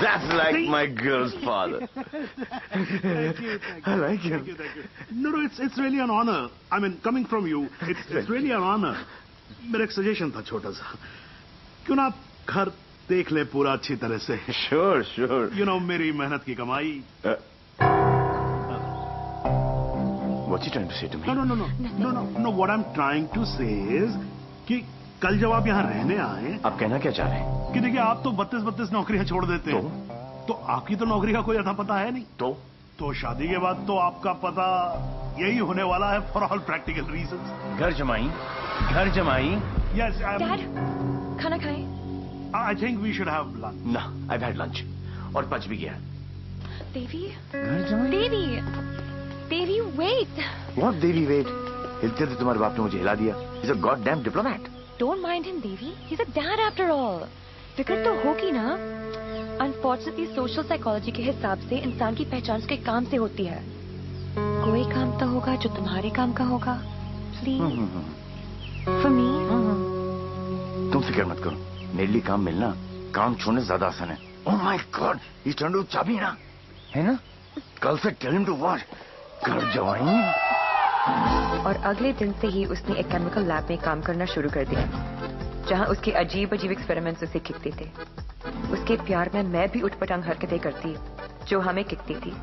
That's like my girl's father. Thank you. I like him. Thank you. No, it's really an honor. I mean, coming from you, it's really an honor. मेरा एक suggestion था छोटा सा, क्यों ना आप घर देख ले पूरा अच्छी तरह से. Sure. You know, मेरी मेहनत की कमाई. What's he trying to say to me? No. What I'm trying to say is कि कल जब आप यहाँ रहने आए, आप कहना क्या चाह रहे हैं? कि देखिए आप तो 32 नौकरियां छोड़ देते हैं, तो आपकी तो नौकरी का कोई अता पता है नहीं. तो शादी के बाद तो आपका पता यही होने वाला है, फॉर ऑल प्रैक्टिकल रीजंस. घर जमाई. Yes, Dad, खाना खाएं? I think we should have lunch. No, I've had lunch. और पच भी गया. Devi? घर जमाई? Devi, wait. What Devi, wait? हिलते थे तुम्हारे बाप ने मुझे हिला दिया. He's a goddamn diplomat. Don't mind him, Devi. He's a dad after all. फिक्र तो होगी ना. Unfortunately, social psychology के हिसाब से इंसान की पहचान उसके काम से होती है. कोई काम तो होगा जो तुम्हारे काम का होगा. Please. For me. तुम फिक्र मत करो. मेरे लिए काम मिलना काम छोड़ने से ज्यादा आसान है. Oh my God, he's trying to चाबी ना, है ना? कल से tell him to what? घर जवाई. और अगले दिन से ही उसने एक केमिकल लैब में काम करना शुरू कर दिया, जहां उसके अजीब एक्सपेरिमेंट्स उसे खिकते थे. उसके प्यार में मैं भी उठपटांग हरकतें करती जो हमें खिकती थी.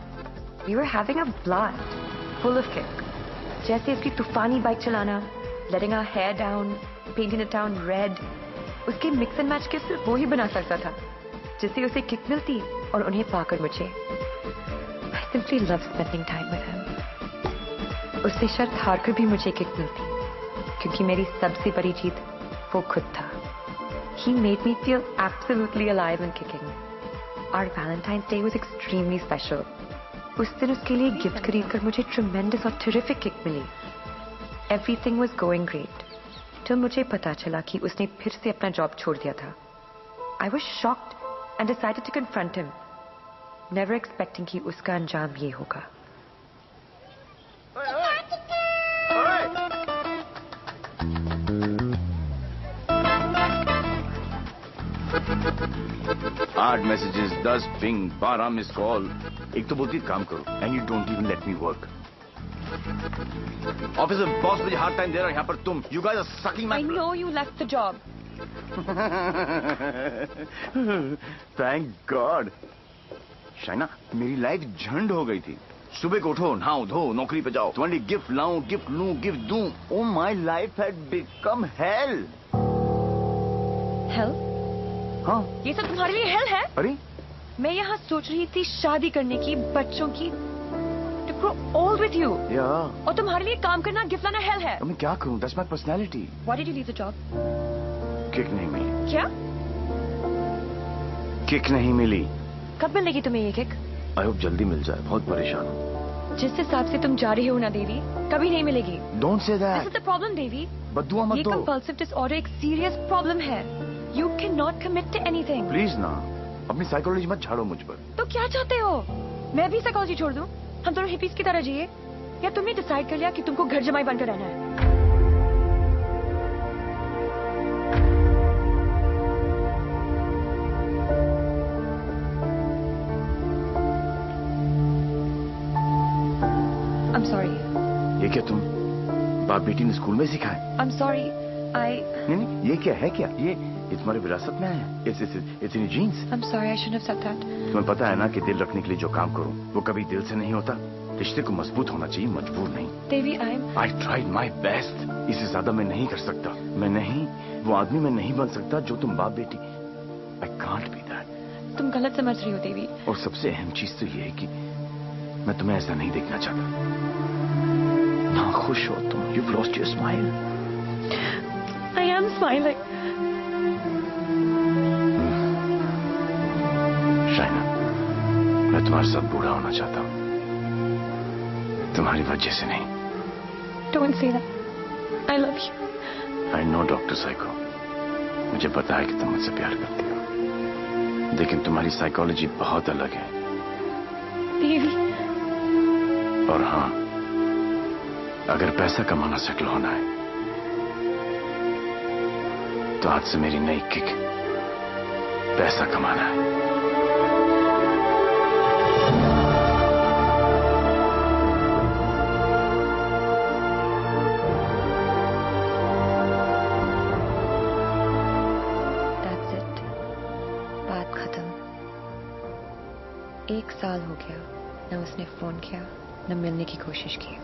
We were having a blast, full of kick. जैसे उसकी तूफानी बाइक चलाना, letting our hair down, painting the town red. उसके मिक्स एंड मैच के सिर्फ वो ही बना सकता था, जिससे उसे किक मिलती और उन्हें पाकर मुझे. I simply love spending time with him. उससे शर्त हारकर भी मुझे किक मिलती, क्योंकि मेरी सबसे बड़ी जीत वो खुद था. He made me feel absolutely alive and kicking. Our Valentine's Day was extremely special. उस दिन उसके लिए गिफ्ट खरीदकर मुझे tremendous और terrific kick milli. Everything was going great. till मुझे पता चला कि उसने फिर से अपना जॉब छोड़ दिया था. I was shocked and decided to confront him, never expecting कि उसका अंजाम ये होगा. आठ मैसेजेस, 10 पिंग, 12 मिस कॉल. एक तो बोलती काम करो and you don't even let me work. Officer boss मुझे हार्ड टाइम दे रहा है, यहाँ पर तुम you guys are sucking my. I know you left the job. Thank God. Shaina, मेरी लाइफ झंड हो गई थी. सुबह को उठो, नहाओ धो, नौकरी पे जाओ, तुम्हारी गिफ्ट लाऊं, गिफ्ट लूं, गिफ्ट दूं. Oh my life had become hello. Hell? हाँ, ये सब तुम्हारे लिए हेल है? अरे मैं यहाँ सोच रही थी शादी करने की, बच्चों की, to grow old with you. और तुम्हारे लिए काम करना, गिफ्ट लाना हेल है. मैं क्या करूं? That's my personality. Why did you leave the job? Kick नहीं मिली. क्या? किक नहीं मिली. कब मिलेगी तुम्हें ये किक? आई होप जल्दी मिल जाए. बहुत परेशान हूँ. जिस हिसाब से तुम जा रही हो ना देवी, कभी नहीं मिलेगी. Don't say that. This is the problem, देवी. बद्दुआ मत ये दो. कंपल्सिव डिसऑर्डर एक सीरियस प्रॉब्लम है. You cannot commit to anything. Please ना, अपनी साइकोलॉजी मत झाड़ो मुझ पर. तो क्या चाहते हो? मैं भी साइकोलॉजी छोड़ दूं? हम दोनों हिपीज की तरह जिए? या तुमने डिसाइड कर लिया कि तुमको घर जमाई बनकर रहना है? I'm sorry. ये क्या तुम बाप बेटी ने स्कूल में सिखाए? I'm sorry. नहीं, ये क्या है? क्या ये तुम्हारी विरासत में है? It's in your genes. I'm sorry, I shouldn't have said that. तुम्हें पता है ना कि दिल रखने के लिए जो काम करूं वो कभी दिल से नहीं होता. रिश्ते को मजबूत होना चाहिए, मजबूर नहीं. देवी, I tried my best. इससे ज्यादा मैं नहीं कर सकता. मैं नहीं, वो आदमी मैं नहीं बन सकता जो तुम बाप बेटी. I can't be that. तुम गलत समझ रही हो देवी. और सबसे अहम चीज तो ये है कि मैं तुम्हें ऐसा नहीं देखना चाहता. ना खुश हो तुम. You've lost your smile. I am smiling. Shaina, मैं तुम्हारे साथ बूढ़ा होना चाहता हूँ. तुम्हारी वजह से नहीं. Don't say that. I love you. I know, doctor psycho. मुझे पता है कि तुम मुझसे प्यार करती हो, लेकिन तुम्हारी साइकोलॉजी बहुत अलग है. देवी. और हाँ, अगर पैसा कमाना सेटल होना है तो आज से मेरी नई किक पैसा कमाना है. खत्म। 1 साल हो गया, न उसने फोन किया न मिलने की कोशिश की।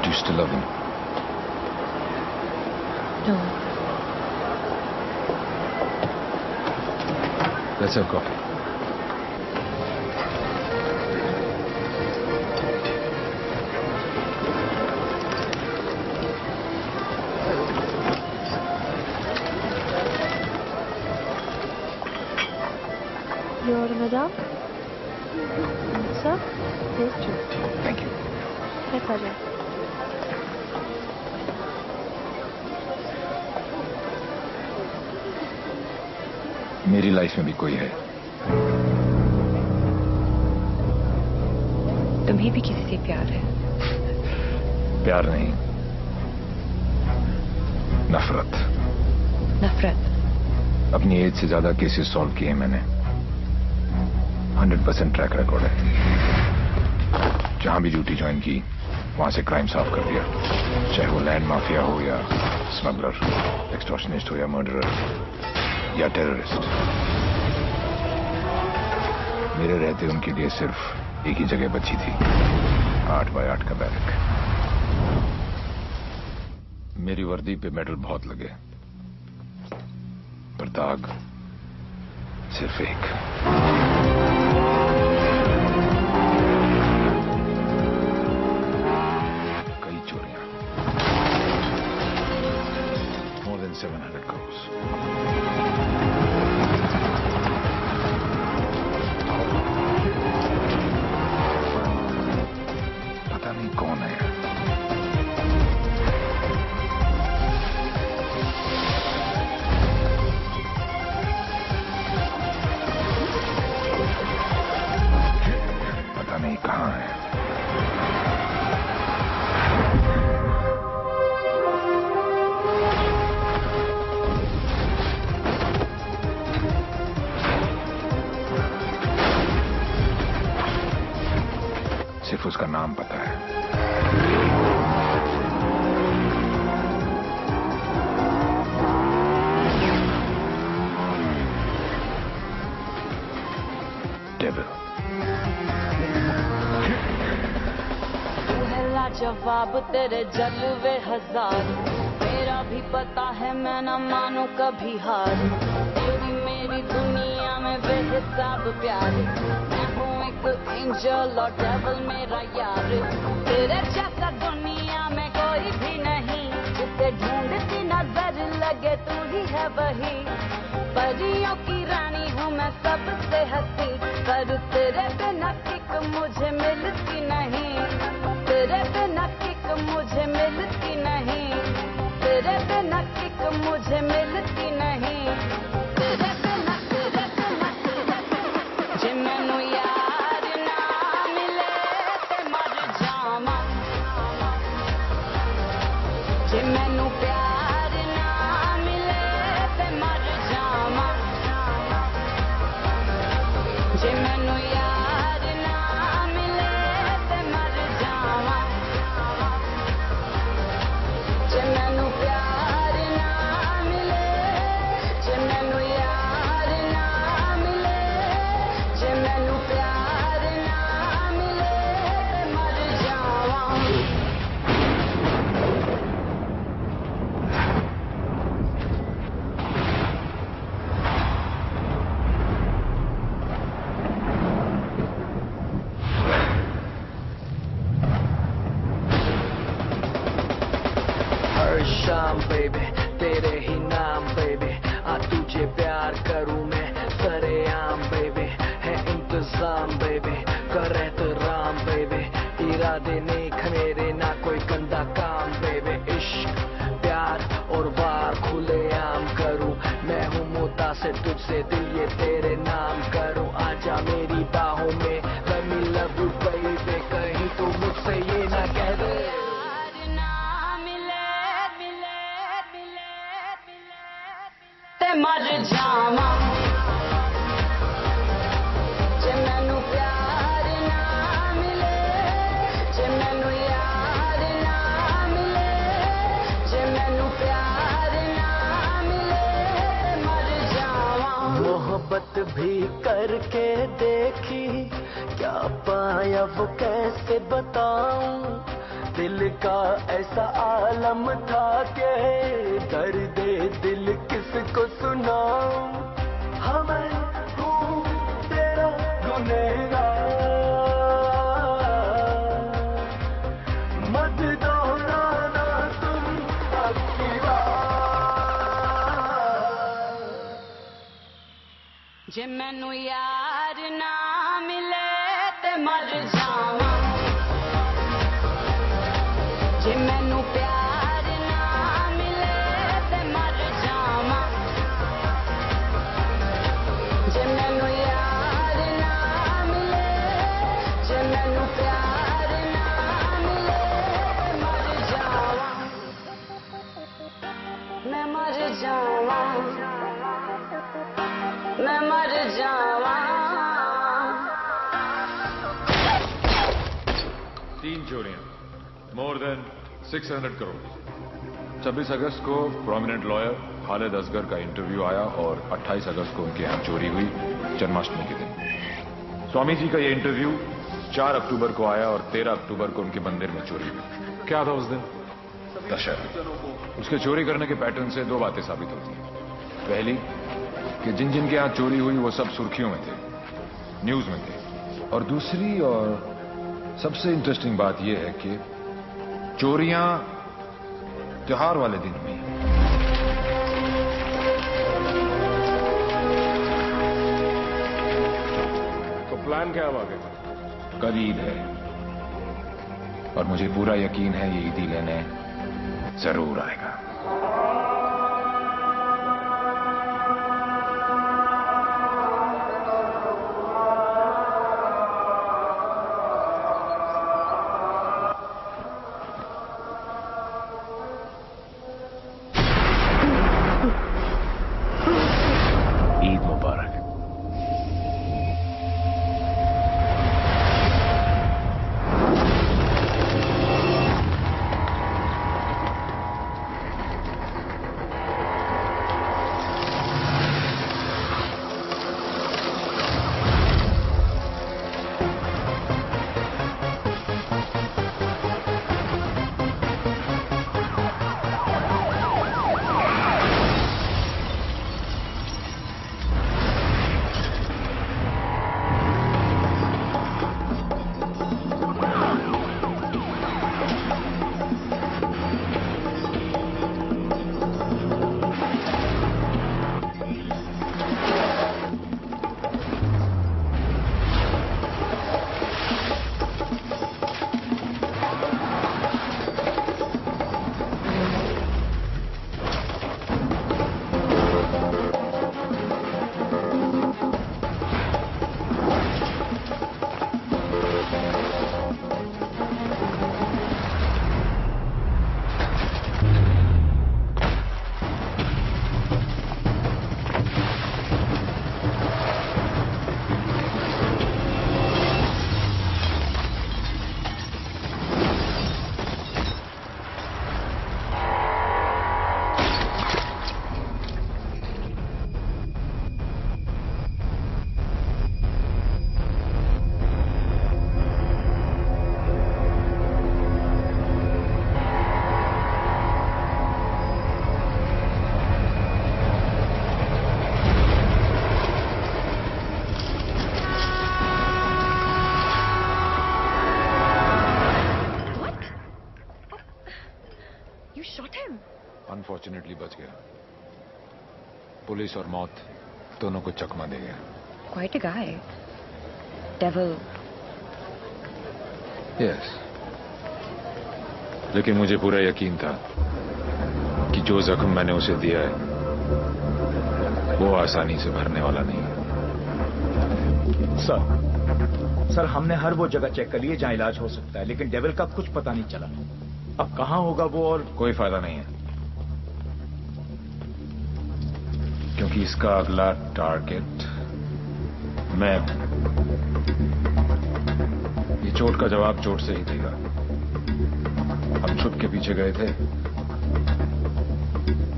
Do you still love him? No. Let's have coffee. You order, madame? Sir? Yes, sure. Thank you. My pleasure. मेरी लाइफ में भी कोई है। तुम्हें भी किसी से प्यार है? प्यार नहीं, नफरत। नफरत? अपनी एज से ज्यादा केसेस सॉल्व किए मैंने। 100% ट्रैक रिकॉर्ड है। जहां भी ड्यूटी ज्वाइन की वहां से क्राइम सॉल्व कर दिया, चाहे वो लैंड माफिया हो या स्मगलर, एक्सटॉर्शनिस्ट हो या मर्डरर या टेररिस्ट। मेरे रहते उनके लिए सिर्फ एक ही जगह बची थी, 8 बाय 8 का बैरक। मेरी वर्दी पे मेडल बहुत लगे, पर दाग सिर्फ एक। कई चोरियां, more than 700 crores। पता नहीं कौन है। पता नहीं कहां है। सिर्फ उसका नाम पता है। डेविल। तू है लाजवाब, तेरे जलवे हजार। मेरा भी पता है मैं न मानू कभी हार। तेरी मेरी दुनिया में बेहिसाब प्यार। मैं हूँ एक एंजल और डेविल मेरा यार। तेरे जैसा दुनिया में कोई भी नहीं, जिसे ढूंढती नजर लगे तू ही है वही। परियों की रानी हूँ मैं सबसे हंसी, पर तेरे बिना किक मुझे मिलती नहीं। तेरे बिना किक मुझे मिलती नहीं। तेरे बिना किक मुझे मिलती नहीं। तेरे बिना जे मैनू यार ना मिले ते मर जावां। जे मैनू प्यार ना मिले ते मर जावां। जे मैनू यार ना मिले ते मर जावां। जे मैनू प्यार ना मिले, जे मैनू यार ना मिले, जे मैनू प्यार ना मिले ते मर जावां। हर शाम बेबी तेरे ही नाम बेबी, आ तुझे प्यार करूं मैं सरेआम बेबी। है इंतजाम बेबी, कर एहतराम बेबी। इरादे नेक मेरे ना कोई गंदा काम बेबी। इश्क प्यार और वार खुले आम करूं मैं हूँ मुतासिर तुझसे, दिल ये तेरे नाम करूं। आजा मेरी बाहों में, let me love you baby। भी करके देखी, क्या पाया वो कैसे बताऊं। दिल का ऐसा आलम था कि दर्द दिल किसको सुनाऊं। मैं हूँ तेरा गुनहगार, मत दोहराना तुम अब की बात। जे मैनू यार ना मिले ते मर जावा, जे मैनू प्यार ना मिले ते मर जावा, जे मैनू यार ना मिले, जे मैनू प्यार ना मिले ते मर जावा, मैं मर जावा, मैं मर जावा। 3 चोरियां, मोर देन 600 करोड़। 26 अगस्त को प्रोमिनेंट लॉयर खालिद असगर का इंटरव्यू आया और 28 अगस्त को उनके यहाँ चोरी हुई, जन्माष्टमी के दिन। स्वामी जी का ये इंटरव्यू 4 अक्टूबर को आया और 13 अक्टूबर को उनके मंदिर में चोरी हुई। क्या था उस दिन? दशहरा। उसके चोरी करने के पैटर्न से 2 बातें साबित होती हैं। पहली कि जिन जिन के यहाँ चोरी हुई वो सब सुर्खियों में थे, न्यूज में थे। और दूसरी और सबसे इंटरेस्टिंग बात यह है कि चोरियां त्योहार वाले दिन हुई। तो प्लान क्या है आगे? कल ईद है और मुझे पूरा यकीन है ये ईदी लेने जरूर आएगा। ईद मुबारक। अनफॉर्चुनेटली बच गया। पुलिस और मौत दोनों को चकमा दे गया। Quite a guy. Devil. Yes, लेकिन मुझे पूरा यकीन था कि जो जख्म मैंने उसे दिया है वो आसानी से भरने वाला नहीं है। सर हमने हर वो जगह चेक कर ली है जहां इलाज हो सकता है, लेकिन डेविल का कुछ पता नहीं चला। अब कहां होगा वो, और कोई फायदा नहीं है क्योंकि इसका अगला टारगेट मैं हूं। ये चोट का जवाब चोट से ही देगा। हम छुप के पीछे गए थे,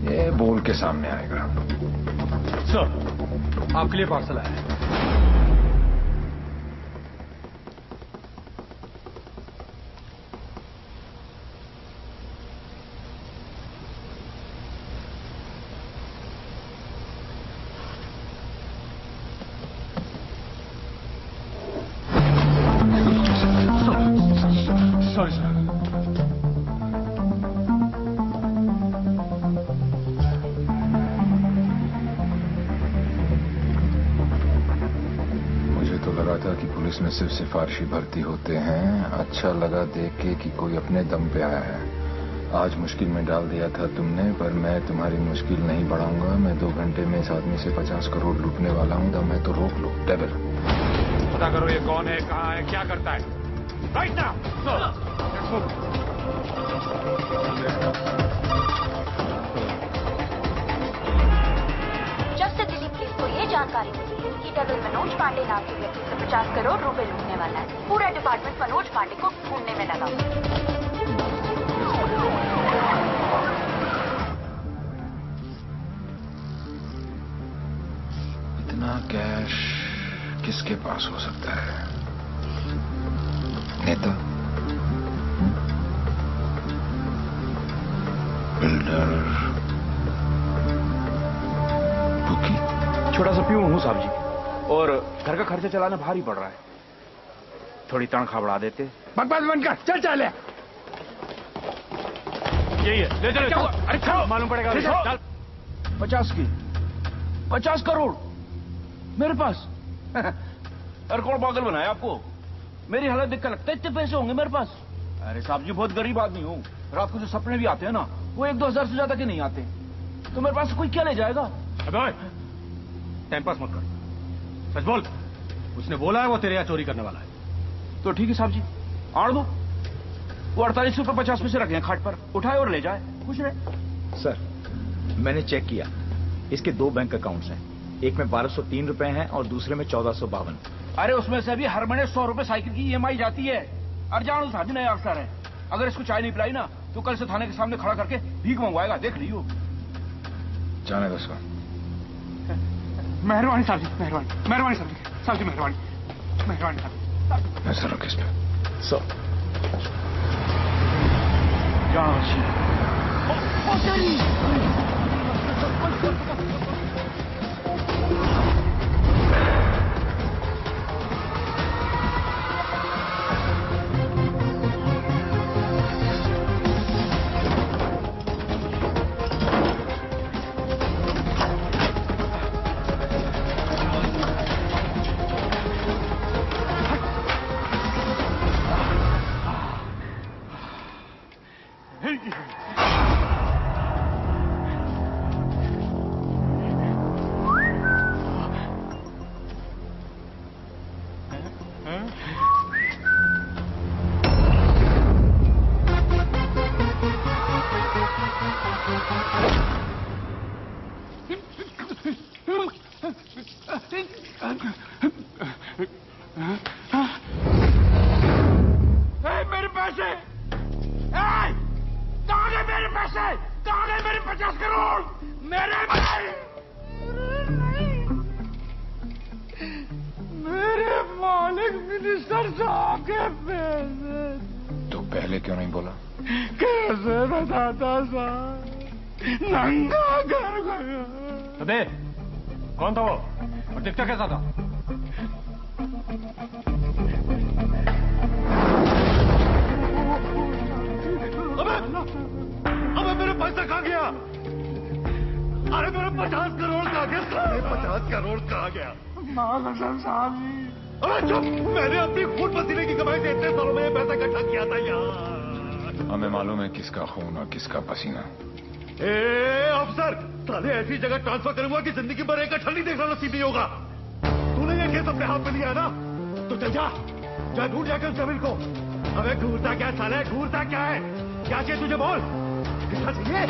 ये बोल के सामने आएगा। सर आपके लिए पार्सल आया है। Sorry sir. मुझे तो लगा था कि पुलिस में सिर्फ सिफारिशी भर्ती होते हैं। अच्छा लगा देख के कि कोई अपने दम पे आया है। आज मुश्किल में डाल दिया था तुमने, पर मैं तुम्हारी मुश्किल नहीं बढ़ाऊंगा। मैं 2 घंटे में इस आदमी से 50 करोड़ लूटने वाला हूँ, तो मैं तो रोक लो। डेविल, पता करो ये कौन है, कहाँ है, क्या करता है। Right now. जब से दिल्ली पुलिस को ये जानकारी मिली है कि डेविल मनोज पांडे नाम के व्यक्ति से 50 करोड़ रुपए लूटने वाला है, पूरा डिपार्टमेंट मनोज पांडे को ढूंढने में लगा। इतना कैश किसके पास हो सकता है? नेता, बिल्डर, बुकी। छोटा सा प्यून हूँ साहब जी, और घर का खर्चा चलाना भारी पड़ रहा है। थोड़ी तनख्वाह बढ़ा देते। बकवास बंद कर, चल चल। यही है, ले चलो। अरे चलो, मालूम पड़ेगा। 50 करोड़ मेरे पास। अरे कौन पागल बनाया आपको? मेरी हालत देख कर लगता है इतने पैसे होंगे मेरे पास? अरे साहब जी, बहुत गरीब आदमी हूँ। रात को जो सपने भी आते हैं ना, वो 1-2 हजार से ज्यादा के नहीं आते। तो मेरे पास कोई क्या ले जाएगा? अबे टाइम पास मत कर, सच बोल। उसने बोला है वो तेरे यहाँ चोरी करने वाला है। तो ठीक है साहब जी, आड़ दो। वो 48 रुपये 50 पैसे रखे हैं खाट पर, उठाए और ले जाए, खुश रहे। सर, मैंने चेक किया, इसके 2 बैंक अकाउंट्स हैं। एक में 1203 रुपए हैं और दूसरे में 1452। अरे उसमें से भी हर महीने 100 रुपए साइकिल की EMI जाती है। अरजान साहब नया अफसर है, अगर इसको चाय नहीं पिलाई ना तो कल से थाने के सामने खड़ा करके भीख मंगवाएगा, देख लियो। जाने दो सर। मेहरबानी साहब जी, मेहरबानी, मेहरबानी साहब जी, साहब जी मेहरबानी, मेहरबानी साहब। नजर रख इस पे। सर मेरे पैसे, कहाँ गए मेरे पैसे? कहाँ गए मेरे 50 करोड़? मेरे मालिक मिनिस्टर साहब के पैसे। तो पहले क्यों नहीं बोला? कैसे बताता साहब, नंगा घर गया। अबे कौन था वो और दिखता कैसा था? अबे मेरे पैसा कहाँ गया? अरे मेरे 50 करोड़ कहाँ गया? 50 करोड़ कहाँ गया? कसम साहब जी। अरे चुप, मैंने अपनी खून पसीने की कमाई से इतने सालों में ये पैसा इकट्ठा किया था यार। हमें मालूम है किसका खून और किसका पसीना। अफसर, साले ऐसी जगह ट्रांसफर करूंगा कि जिंदगी भर एक अठल नहीं देखना नसीब नहीं होगा। तूने ये केस अपने हाथ में लिया ना, तो चल जा, जा ढूंढ जाकर जमीन को। अबे ढूंढता क्या साले, ढूंढता क्या है? क्या चाहिए तुझे बोल, कितना चाहिए?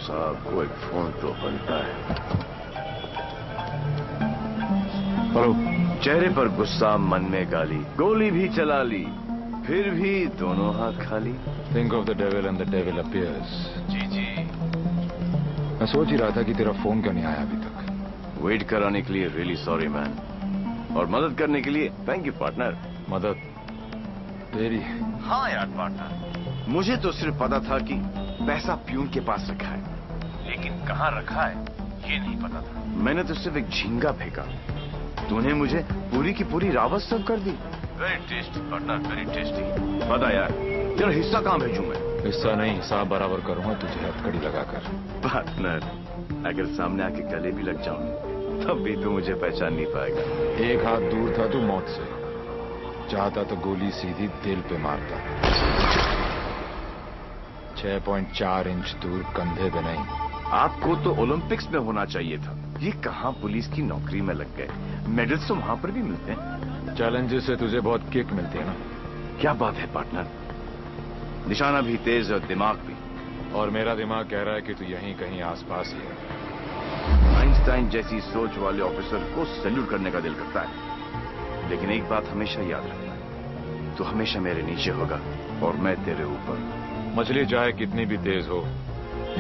साहब को एक फोन तो बनता है। हेलो। चेहरे पर गुस्सा, मन में गाली, गोली भी चला ली, फिर भी दोनों हाथ खाली। Think of the devil and the devil appears. जी जी। मैं सोच ही रहा था कि तेरा फोन क्यों नहीं आया अभी तक। वेट कराने के लिए रियली सॉरी मैन, और मदद करने के लिए थैंक यू पार्टनर। मदद तेरी? हाँ यार पार्टनर, मुझे तो सिर्फ पता था कि पैसा प्यून के पास रखा है, लेकिन कहाँ रखा है ये नहीं पता था। मैंने तो सिर्फ एक झींगा फेंका, तूने मुझे पूरी की पूरी रावत सर्व कर दी। Very tasty partner, very tasty. बता यार, तेरा हिस्सा कहाँ भेजूं मैं? हिस्सा नहीं, हिसाब बराबर करूंगा तुझे हथकड़ी लगाकर। पार्टनर, अगर सामने आके गले भी लग जाऊं तब भी तू मुझे पहचान नहीं पाएगा। एक हाथ दूर था तू मौत से, चाहता तो गोली सीधी दिल पे मारता। 6.4 इंच दूर, कंधे पे नहीं। आपको तो ओलंपिक्स में होना चाहिए था, ये कहाँ पुलिस की नौकरी में लग गए। मेडल्स तो वहां पर भी मिलते हैं। चैलेंजेस से तुझे बहुत किक मिलती है ना? क्या बात है पार्टनर, निशाना भी तेज और दिमाग भी। और मेरा दिमाग कह रहा है कि तू यहीं कहीं आसपास ही है। आइंस्टाइन जैसी सोच वाले ऑफिसर को सैल्यूट करने का दिल करता है, लेकिन एक बात हमेशा याद रखना, तू हमेशा मेरे नीचे होगा और मैं तेरे ऊपर। मछली चाहे कितनी भी तेज हो,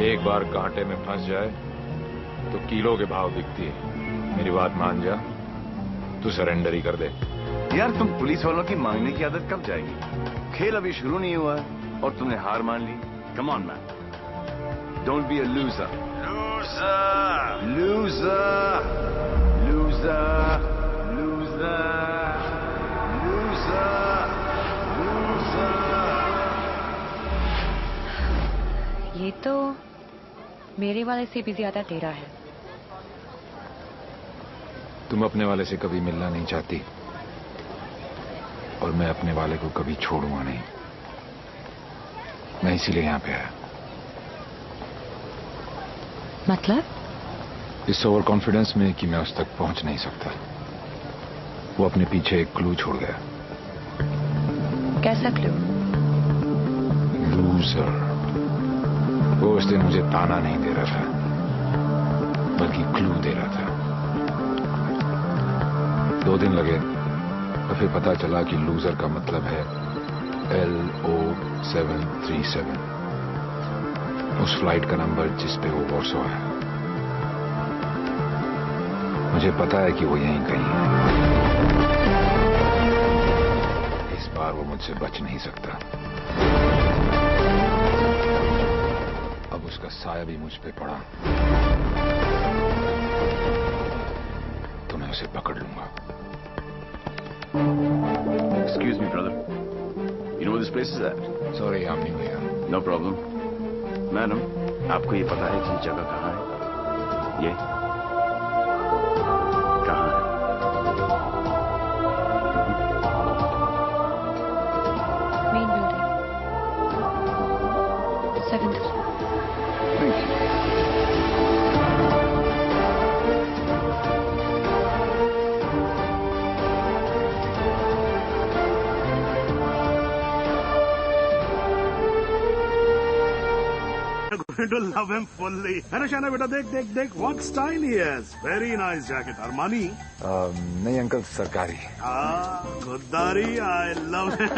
एक बार कांटे में फंस जाए तो किलो के भाव बिकती है। मेरी बात मान जा, तू सरेंडर ही कर दे। यार तुम पुलिस वालों की मांगने की आदत कब जाएगी? खेल अभी शुरू नहीं हुआ है और तुमने हार मान ली। Come on man, don't be a loser. Loser loser loser loser loser loser. ये तो मेरे वाले से भी ज्यादा तेरा है। तुम अपने वाले से कभी मिलना नहीं चाहती, और मैं अपने वाले को कभी छोड़ूंगा नहीं। मैं इसीलिए यहां पे आया। मतलब? इस ओवर कॉन्फिडेंस में कि मैं उस तक पहुंच नहीं सकता। वो अपने पीछे एक क्लू छोड़ गया। कैसा क्लू? लूजर। वो उस दिन मुझे ताना नहीं दे रहा था, बल्कि क्लू दे रहा था। 2 दिन लगे तो फिर पता चला कि लूजर का मतलब है LO737, उस फ्लाइट का नंबर जिस पे वो वॉर्सो है। मुझे पता है कि वो यहीं कहीं है। इस बार वो मुझसे बच नहीं सकता। अब उसका साया भी मुझ पे पड़ा तो मैं उसे पकड़ लूंगा। Excuse me, brother. You know where this place is at? Sorry, I'm new here. No problem. Madam, आपको ये पता है कि ये जगह कहाँ है? ये कहाँ है? Main building, 7th। Thank you. going to love him fully. है ना शाना बेटा, देख देख देख, what style he has. Very nice jacket. Armani? नहीं अंकल, सरकारी। Goddari, I love him.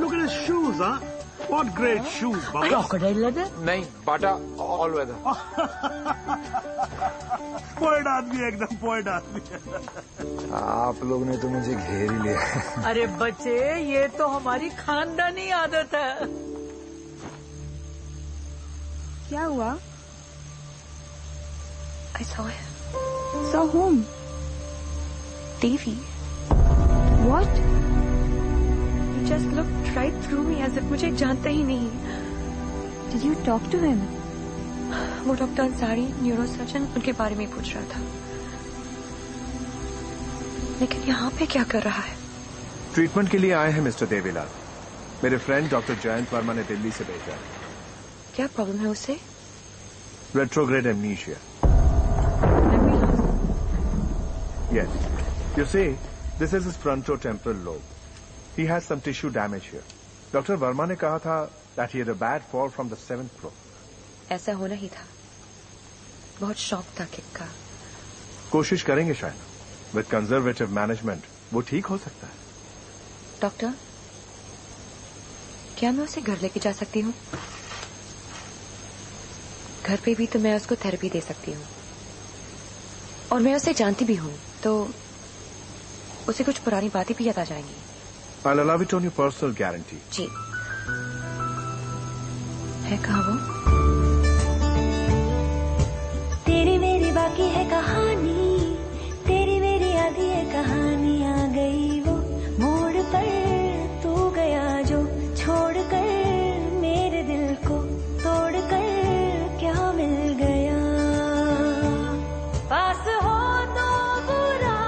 Look at his shoes, huh? What great shoes, Baba. Crocodile leather? नहीं, बाटा ऑल वेदर। पोएट आदमी, एकदम पोएट आदमी। आप लोग ने तो मुझे घेर ही लिया। अरे बच्चे, ये तो हमारी खानदानी आदत है। क्या हुआ? I saw him. Saw whom? Devi. What? He just looked right through me as if मुझे जानता ही नहीं। Did you talk to him? वो डॉक्टर अंसारी, न्यूरोसर्जन, उनके बारे में पूछ रहा था। लेकिन यहाँ पे क्या कर रहा है? ट्रीटमेंट के लिए आए हैं मिस्टर देवीलाल। मेरे फ्रेंड डॉक्टर जयंत वर्मा ने दिल्ली से भेजा है। क्या प्रॉब्लम है उसे? Retrograde amnesia. Yes. You see, this is his frontotemporal lobe. He has some tissue damage here. Dr. Verma ने कहा था that he had a bad fall from the 7th floor. ऐसा होना ही था। बहुत शौक था किक का। कोशिश करेंगे शायद। विद कंजर्वेटिव मैनेजमेंट वो ठीक हो सकता है। डॉक्टर, क्या मैं उसे घर लेके जा सकती हूँ? घर पे भी तो मैं उसको थेरेपी दे सकती हूँ, और मैं उसे जानती भी हूँ, तो उसे कुछ पुरानी बातें भी याद आ जाएंगी। I'll allow it on your personal guarantee. जी। है कहाँ वो? तेरी मेरी बाकी है कहानी, तेरी मेरी आधी है कहानी। आ गई वो मोड़ पर तू गया जो, छोड़ कर मेरे दिल को, तोड़ कर क्या मिल गया। पास हो तो बुरा,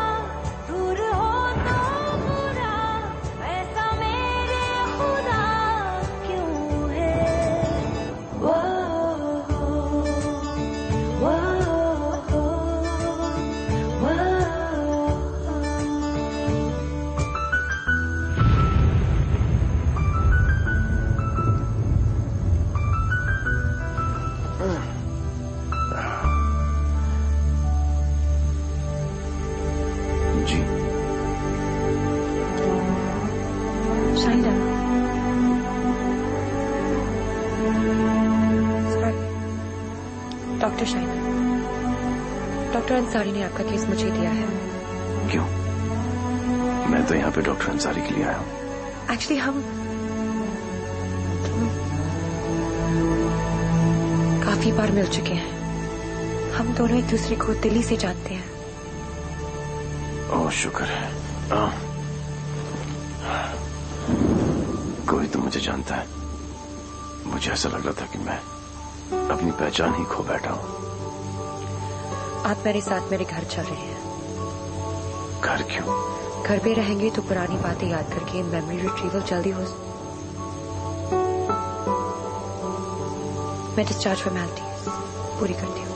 दूर हो तो बुरा, ऐसा मेरे खुदा क्यों है। वो डॉक्टर शाइना, डॉक्टर अंसारी ने आपका केस मुझे दिया है। क्यों? मैं तो यहाँ पे डॉक्टर अंसारी के लिए आया हूँ। एक्चुअली हम काफी बार मिल चुके हैं। हम दोनों एक दूसरे को दिल्ली से जानते हैं। ओह शुक्र है। कोई तो मुझे जानता है। मुझे ऐसा लग रहा था कि मैं अपनी पहचान ही खो बैठा हूँ। आप मेरे साथ मेरे घर चल रहे हैं। घर क्यों? घर पे रहेंगे तो पुरानी बातें याद करके मेमोरी रिट्रीवल जल्दी हो। मैं डिस्चार्ज फॉर्मेलिटीज पूरी करती हूँ।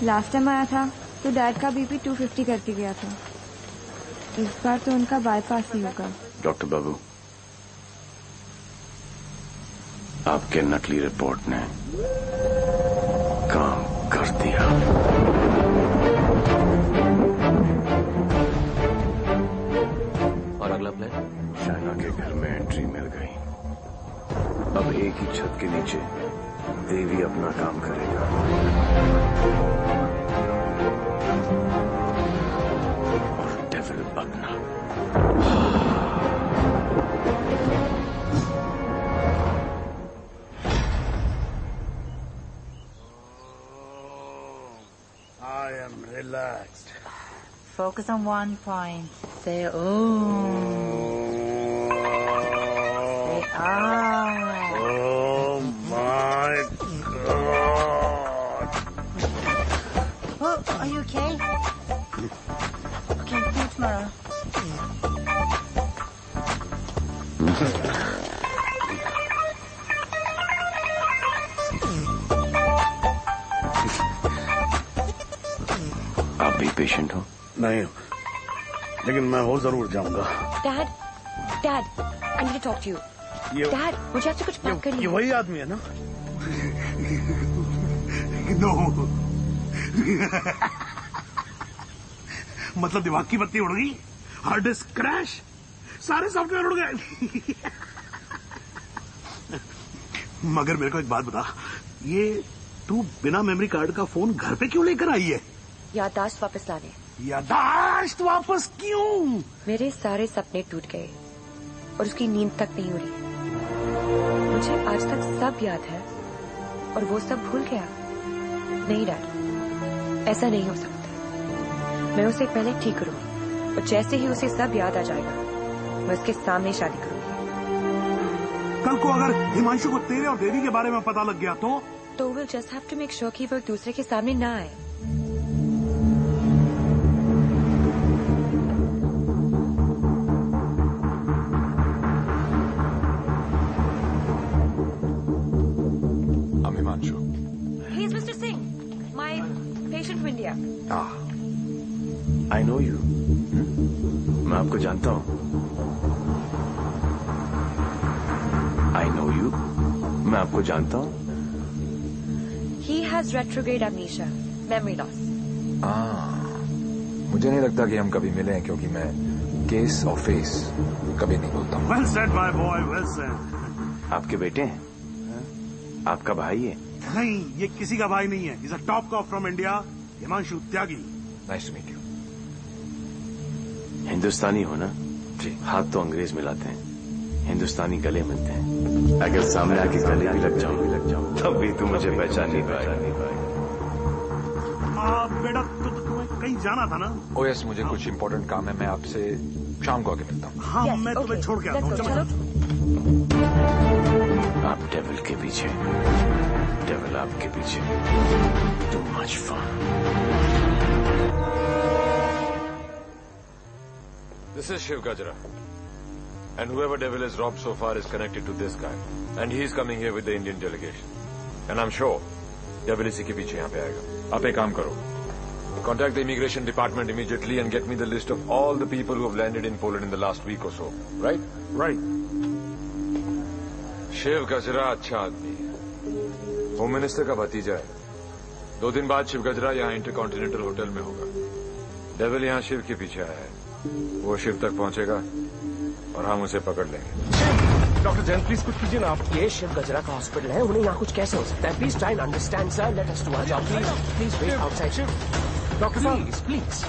लास्ट टाइम आया था तो डैड का बीपी 250 करके गया था। इस बार तो उनका बाईपास ही होगा। डॉक्टर बाबू, आपके नकली रिपोर्ट ने काम कर दिया। और अगला प्लान? शाइना के घर में एंट्री मिल गई। अब एक ही छत के नीचे देवी अपना काम करेगा। और डेविल अपना। I am relaxed. Focus on one point. Say Say Oh my God. Oh, are you okay? Okay, see you tomorrow. आप भी पेशेंट हो? नहीं, लेकिन मैं हो जरूर जाऊंगा। Dad, dad, I need to talk to you. Dad, मुझे आपसे कुछ बात करनी है। ये वही आदमी है ना? नो। मतलब दिमाग की बत्ती उड़ गई, हार्ड डिस्क क्रैश, सारे सॉफ्टवेयर उड़ गए। मगर मेरे को एक बात बता, ये तू बिना मेमोरी कार्ड का फोन घर पे क्यों लेकर आई है? याददाश्त वापस लाने। याददाश्त वापस क्यों? मेरे सारे सपने टूट गए और उसकी नींद तक नहीं उड़ी। मुझे आज तक सब याद है और वो सब भूल गया। नहीं डैड, ऐसा नहीं हो सकता। मैं उसे पहले ठीक करूंगी और जैसे ही उसे सब याद आ जाएगा मैं उसके सामने शादी करूंगी। कल को अगर हिमांशु को तेरे और देवी के बारे में पता लग गया तो will just have to make sure कि वो एक दूसरे के सामने ना आए। He's Mr. Singh, my patient from India. I know you. मैं आपको जानता हूँ। I know you. मैं आपको जानता हूँ। He has retrograde amnesia, memory loss. मुझे नहीं लगता कि हम कभी मिले हैं, क्योंकि मैं केस और फेस कभी नहीं बोलता हूँ। Well said, my boy, well said. आपके बेटे हैं? आपका भाई है? नहीं, ये किसी का भाई नहीं है। He's a top cop from India, Himanshu Tyagi. Nice to meet you. हिंदुस्तानी हो ना? जी। हाथ तो अंग्रेज मिलाते हैं, हिंदुस्तानी गले मिलते हैं। अगर सामने आके गले भी लग जाऊं तब भी तू मुझे पहचान नहीं पाएगा। बेटा तुम्हें कहीं जाना था ना? ओह यस, मुझे कुछ इम्पोर्टेंट काम है। मैं आपसे शाम को आके मिलता हूँ। हाँ, मैं तुम्हें छोड़ के आता हूँ। चलो। आप डेविल के पीछे, डेविल आपके पीछे। Too much fun. This is Shiv Gajra. And whoever devil has robbed so far is connected to this guy. And he is coming here with the Indian delegation. And I'm sure devil इसी के पीछे यहाँ पे आएगा। आप एक काम करो. Contact the immigration department immediately and get me the list of all the people who have landed in Poland in the last week or so. Right? Right. Shiv गजरा अच्छा आदमी है। होम मिनिस्टर का भतीजा है। 2 दिन बाद शिव गजरा यहाँ इंटरकॉन्टिनेंटल होटल में होगा। डेविल यहाँ शिव के पीछे आया है। वो शिव तक पहुंचेगा और हम उसे पकड़ लेंगे। डॉक्टर जैन प्लीज कुछ कीजिए ना आप। ये शिव गजरा का हॉस्पिटल है, उन्हें यहाँ कुछ कैसे हो सकता है? Please try and understand sir, let us do our job please. Please wait outside. Doctor please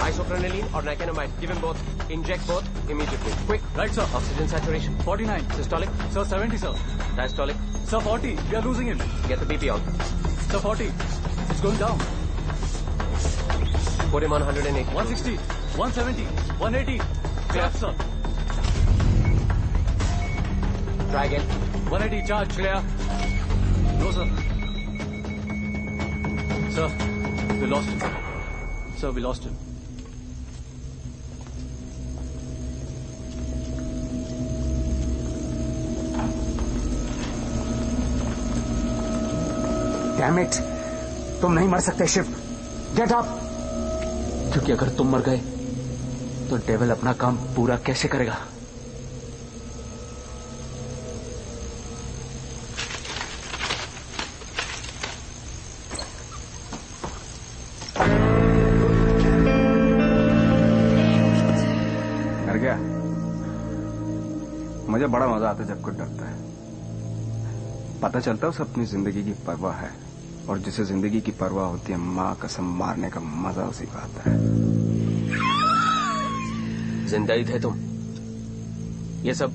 Isoprenylene or nicotinamide. Give him both. Inject both immediately. Quick. Right, sir. Oxygen saturation. 49. Systolic. Sir, 70, sir. Diastolic. Sir, 40. We are losing him. Get the BP on. Sir, 40. It's going down. Put him on 180. 160. 170. 180. Clear, sir. Try again. 180. Charge. Clear. No, sir. Sir, we lost him. Sir, we lost him. Damn it! तुम नहीं मर सकते Shiv. Get up. क्योंकि अगर तुम मर गए तो डेविल अपना काम पूरा कैसे करेगा? डर गया? मुझे बड़ा मजा आता है जब कोई डरता है। पता चलता है उसे अपनी जिंदगी की परवाह है, और जिसे जिंदगी की परवाह होती है मां कसम मारने का मजा उसी को आता है। जिंदा ही थे तुम? ये सब?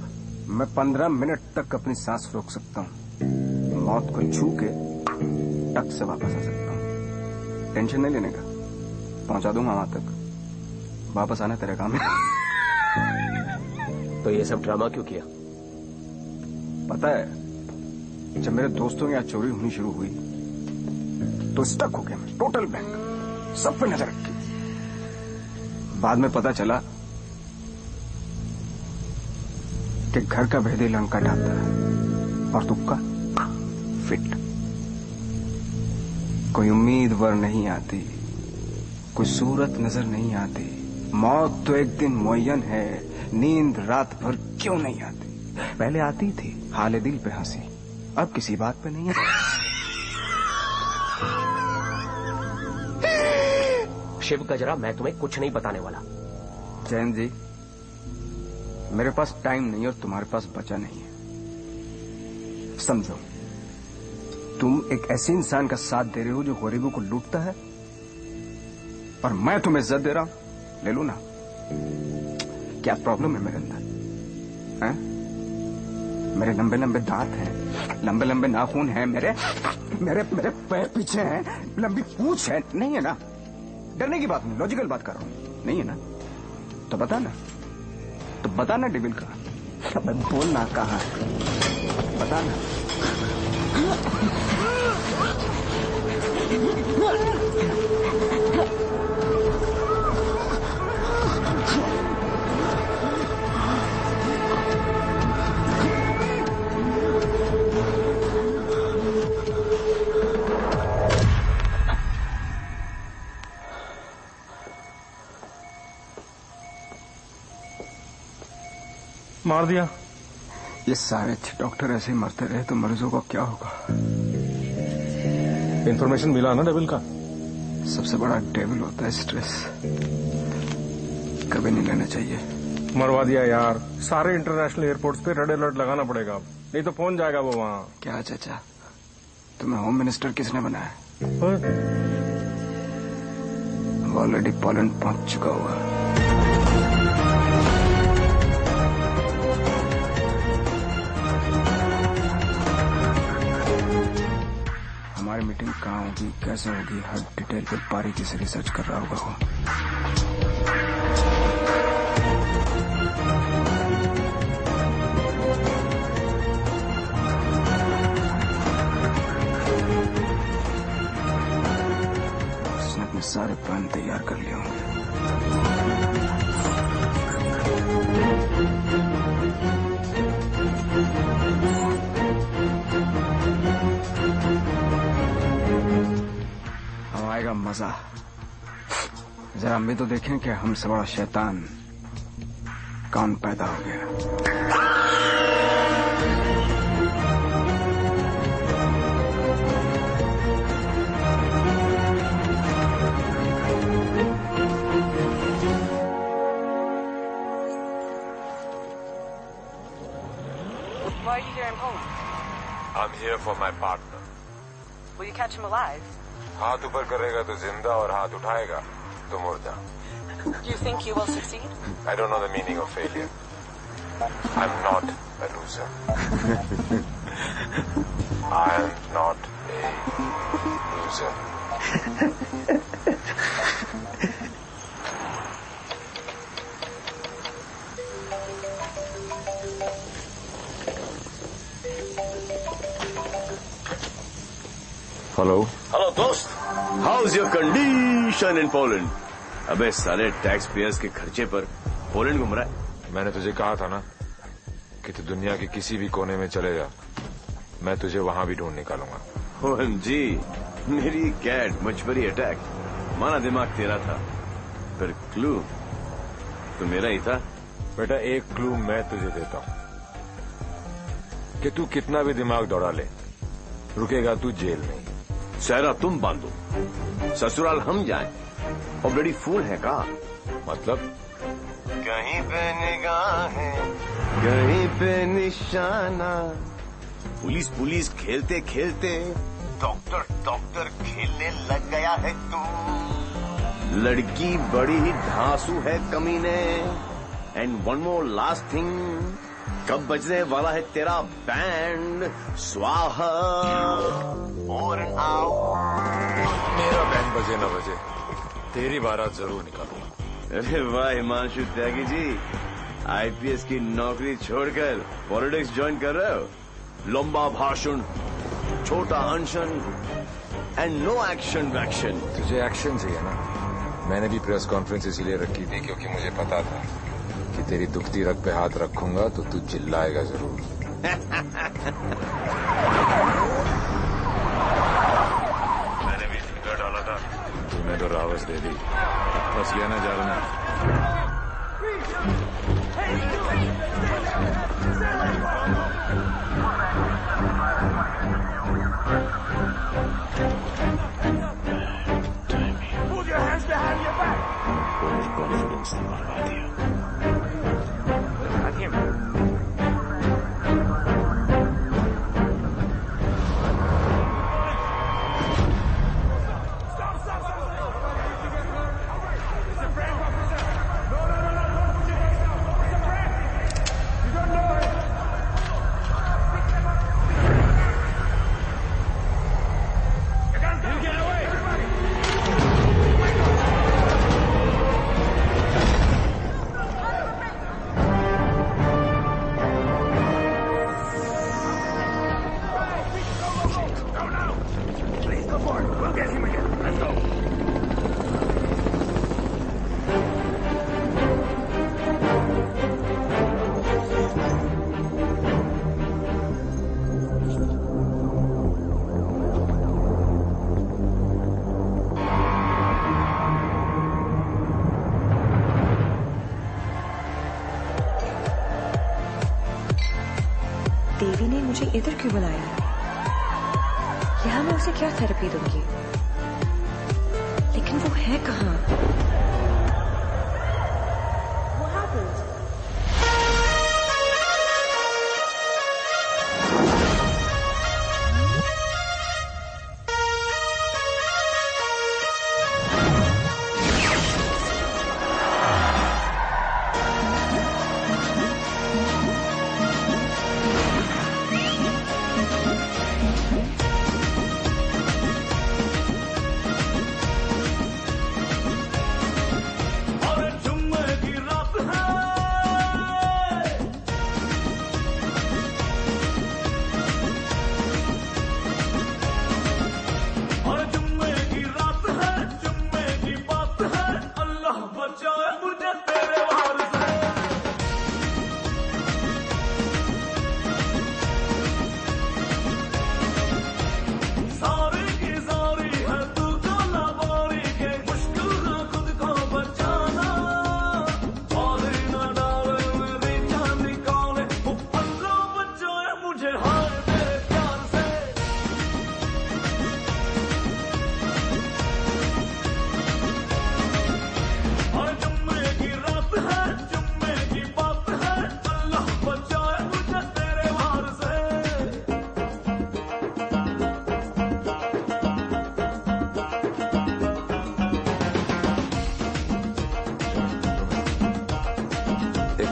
मैं 15 मिनट तक अपनी सांस रोक सकता हूँ, मौत को छू के टक से वापस आ सकता हूँ। टेंशन नहीं लेने का, पहुंचा दूंगा वहां तक। वापस आना तेरे काम है। तो ये सब ड्रामा क्यों किया? पता है, जब मेरे दोस्तों की यहाँ चोरी होनी शुरू हुई तो स्टक हो गया मैं, टोटल बैंक, सब पे नजर रखी। बाद में पता चला कि घर का भेदी लंका ढाता है और तुक्का फिट। कोई उम्मीदवार नहीं आती, कोई सूरत नजर नहीं आती। मौत तो एक दिन मुअय्यन है, नींद रात भर क्यों नहीं आती? पहले आती थी, हाले दिल पे हंसी, अब किसी बात पे नहीं है। शिव गजरा, मैं तुम्हें कुछ नहीं बताने वाला। जैन जी, मेरे पास टाइम नहीं और तुम्हारे पास बचा नहीं है। समझो, तुम एक ऐसे इंसान का साथ दे रहे हो जो गरीबों को लूटता है, और मैं तुम्हें इज्जत दे रहा हूं। ले लो ना। क्या प्रॉब्लम है मेरे अंदर? हैं? मेरे लंबे लंबे दांत हैं, लंबे लंबे नाखून हैं, मेरे मेरे मेरे पैर पीछे हैं, लंबी पूंछ है। नहीं है ना? डरने की बात नहीं, लॉजिकल बात कर रहा हूं। नहीं है ना? तो बता ना, तो बता ना डेविल कहाँ? बोलना कहाँ है? बता ना। मार दिया? ये सारे अच्छे डॉक्टर ऐसे ही मरते रहे तो मरीजों का क्या होगा? इन्फॉर्मेशन मिला ना डेविल का? सबसे बड़ा डेविल होता है स्ट्रेस। कभी नहीं लेना चाहिए। मरवा दिया यार। सारे इंटरनेशनल एयरपोर्ट्स पे रेड अलर्ट लगाना पड़ेगा अब, नहीं तो फोन जाएगा वो वहां। क्या चाचा, तुम्हें होम मिनिस्टर किसने बनाया? ऑलरेडी पोलैंड पहुंच चुका होगा। हमारी मीटिंग कहाँ होगी, कैसे होगी, हर डिटेल पे बारीकी से रिसर्च कर रहा होगा वो। उसने अपने सारे प्लान तैयार कर लिए होंगे। अब आएगा मजा। जरा हम भी तो देखें कि हमसे बड़ा शैतान कौन पैदा हो गया। Why are you here in Poland? I'm here for my partner. Will you catch him alive? हाथ ऊपर करेगा तो जिंदा और हाथ उठाएगा तो मुर्दा. Do you think you will succeed? I don't know the meaning of failure. I'm not a loser. I'm not a loser. Hello hello दोस्त, how is your condition in Poland? अबे साले टैक्स पेयर्स के खर्चे पर Poland घूम रहा है। मैंने तुझे कहा था ना कि तू दुनिया के किसी भी कोने में चले जा, मैं तुझे वहां भी ढूंढ निकालूंगा। OMG, मेरी कैट मचबरी अटैक। माना दिमाग तेरा था, पर क्लू तो मेरा ही था। बेटा एक क्लू मैं तुझे देता हूं कि तू कितना भी दिमाग दौड़ा ले, रुकेगा तू जेल में। सहरा तुम बांधो, ससुराल हम जाएं। और ब्लडी फूल है का मतलब? कहीं पे निगाहें, कहीं पे निशाना। पुलिस पुलिस खेलते खेलते डॉक्टर डॉक्टर खेलने लग गया है तू। लड़की बड़ी धांसू है कमीने। And one more last thing, कब बजने वाला है तेरा बैंड? स्वाहा ओवर एंड आउट। मेरा बैंड बजे न बजे, तेरी बारात जरूर निकालूंगा। अरे वाह हिमांशु त्यागी जी, आईपीएस की नौकरी छोड़कर पॉलिटिक्स ज्वाइन कर रहे हो। लंबा भाषण, छोटा अनशन एंड नो एक्शन वैक्शन। तुझे एक्शन चाहिए ना? मैंने भी प्रेस कॉन्फ्रेंस इसीलिए रखी थी क्योंकि मुझे पता था कि तेरी दुखती रग पे हाथ रखूंगा तो तू चिल्लाएगा जरूर। मैंने भी फिंगर डाला था, तूने तो रावस दे दी। बस ये ना जाना। Put your hands behind your back. Over confidence ने मरवा दिया। इधर क्यों बुलाया है? यहाँ मैं उसे क्या थेरेपी दूंगी? लेकिन वो है कहाँ? What happened?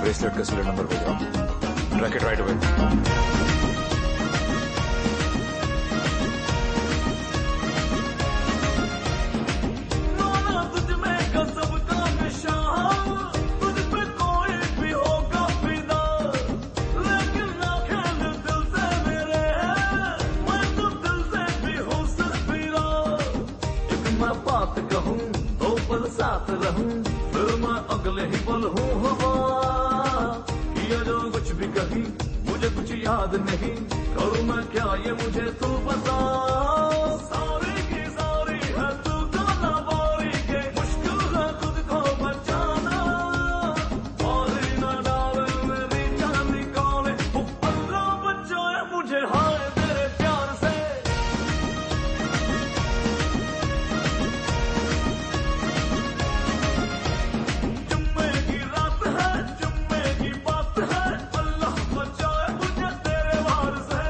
ब्रेसलेट का सीरियल नंबर भेजाओ। Track it right away. मुझे कुछ याद नहीं करूँ मैं क्या ये मुझे तू बता सारी की सारी है तू गाना बारी के मुश्किल है खुद को बचाना बारी न डाले मेरी जान निकाले पल्ला बचाए मुझे हाय तेरे प्यार से जुम्मे की रात है जुम्मे की बात है अल्लाह बचाए मुझे तेरे वार से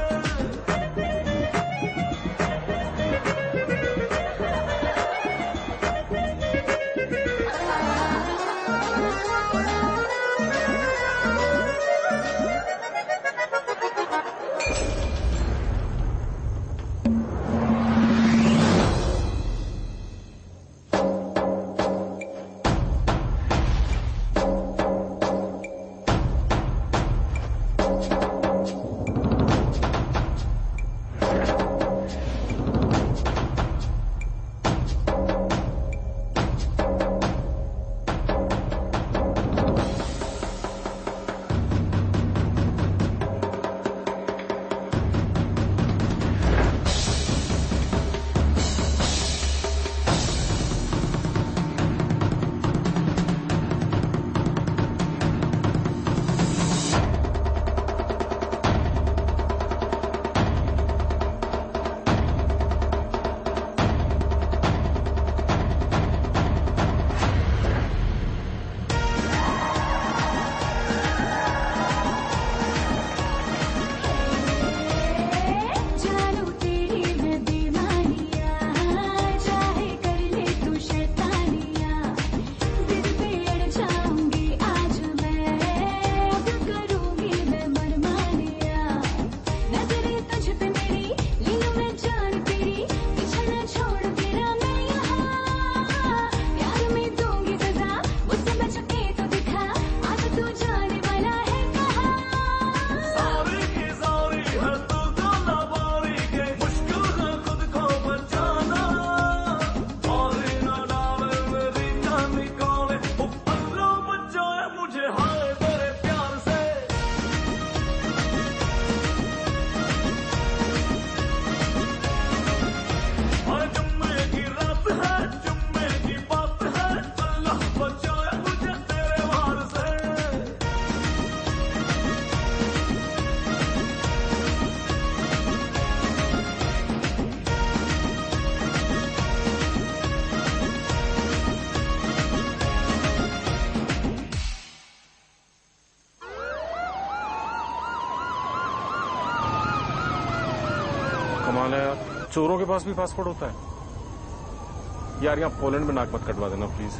कमाल है यार, चोरों के पास भी पासपोर्ट होता है। यार यहाँ पोलैंड में नाक मत कटवा देना प्लीज।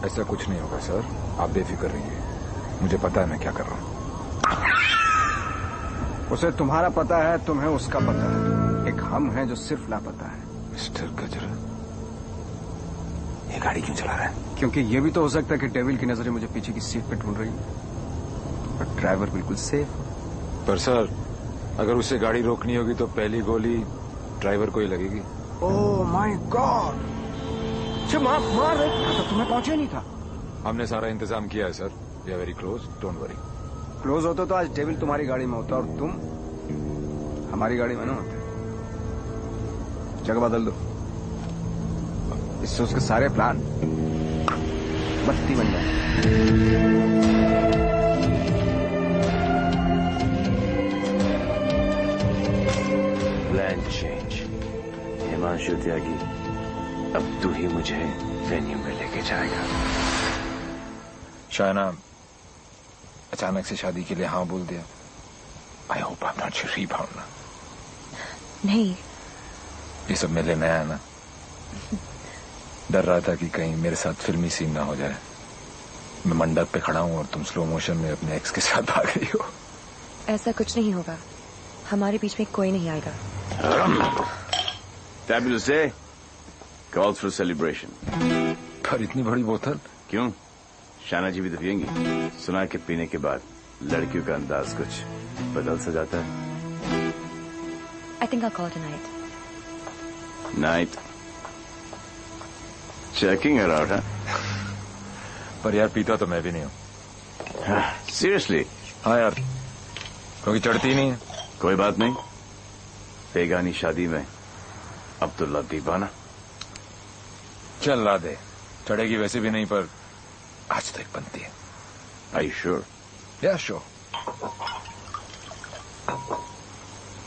ऐसा कुछ नहीं होगा सर, आप बेफिक्र रहिए, मुझे पता है मैं क्या कर रहा हूँ। उसे तुम्हारा पता है, तुम्हें उसका पता है। एक हम हैं जो सिर्फ लापता है। मिस्टर गजरा, ये गाड़ी क्यों चला रहा है? क्योंकि ये भी तो हो सकता है कि डेविल की नजरें मुझे पीछे की सीट पे ढूंढ रही हैं, पर ड्राइवर बिल्कुल सेफ। पर सर, अगर उसे गाड़ी रोकनी होगी तो पहली गोली ड्राइवर को ही लगेगी। ओह माय गॉड, मार रहे तो तुम्हें पहुंचे नहीं था। हमने सारा इंतजाम किया है sir, we are very close, don't worry. Close होते तो आज डेविल तुम्हारी गाड़ी में होता और तुम हमारी गाड़ी में ना होते। जगह बदल दो, इससे उसके सारे प्लान बत्ती बन जाए। Plan change. हिमांशु त्यागी, अब तू ही मुझे वेन्यू में लेके जाएगा। शायना अचानक से शादी के लिए हाँ बोल दिया। I hope I am not Shri Bhavna. नहीं, ये सब मेरे लिए नया है ना। डर रहा था कि कहीं मेरे साथ फिल्मी सीन ना हो जाए। मैं मंडप पे खड़ा हूँ और तुम स्लो मोशन में अपने एक्स के साथ भाग रही हो। ऐसा कुछ नहीं होगा, हमारे बीच में कोई नहीं आएगा। Fabulous day. Calls for celebration. पर इतनी बड़ी बोतल क्यों? शाना जी भी तो पियेंगी। सुना के पीने के बाद लड़कियों का अंदाज कुछ बदल सा जाता है। I think I'll call tonight. Night. Checking her out, huh? पर यार पीता तो मैं भी नहीं हूँ। Seriously? हाँ यार, क्योंकि चढ़ती नहीं है। कोई बात नहीं, बेगानी शादी में अब तो ला दीवाना। चल ला दे, चढ़ेगी वैसे भी नहीं, पर आज तो एक बनती है। Are you sure? Yeah, sure.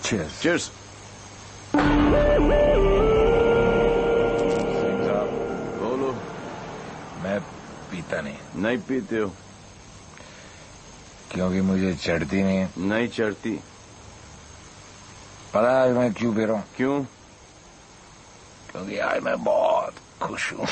Cheers. Cheers. बोलो। मैं पीता नहीं। नहीं पीते हो? क्योंकि मुझे चढ़ती नहीं है। नहीं चढ़ती। पता है मैं क्यों पी रहा हूँ? क्यों? क्योंकि आज मैं बहुत खुश हूँ।